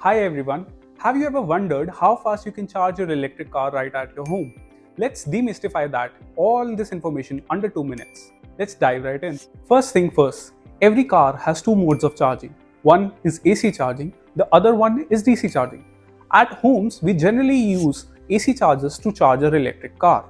Hi everyone, have you ever wondered how fast you can charge your electric car right at your home? Let's demystify that, all this information under 2 minutes. Let's dive right in. First thing first, every car has two modes of charging. One is AC charging, the other one is DC charging. At homes, we generally use AC chargers to charge our electric car.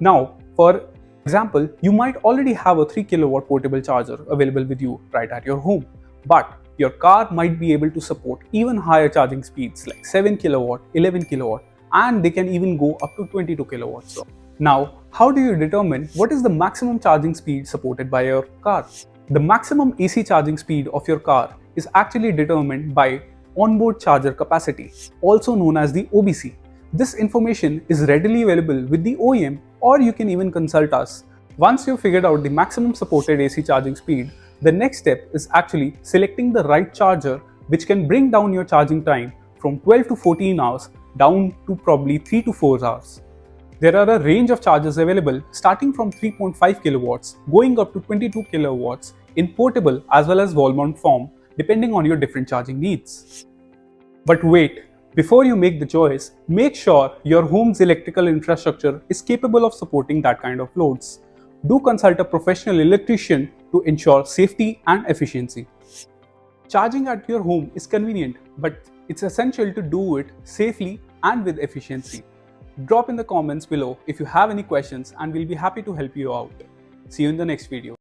Now, for example, you might already have a 3 kilowatt portable charger available with you right at your home. But your car might be able to support even higher charging speeds like 7 kilowatt, 11 kilowatt, and they can even go up to 22 kilowatts. Now, how do you determine what is the maximum charging speed supported by your car? The maximum AC charging speed of your car is actually determined by onboard charger capacity, also known as the OBC. This information is readily available with the OEM, or you can even consult us. Once you've figured out the maximum supported AC charging speed, the next step is actually selecting the right charger, which can bring down your charging time from 12 to 14 hours down to probably 3 to 4 hours. There are a range of chargers available starting from 3.5 kilowatts going up to 22 kilowatts in portable as well as wall mount form, depending on your different charging needs. But wait, before you make the choice, make sure your home's electrical infrastructure is capable of supporting that kind of loads. Do consult a professional electrician to ensure safety and efficiency. Charging at your home is convenient, but it's essential to do it safely and with efficiency. Drop in the comments below if you have any questions and we'll be happy to help you out. See you in the next video.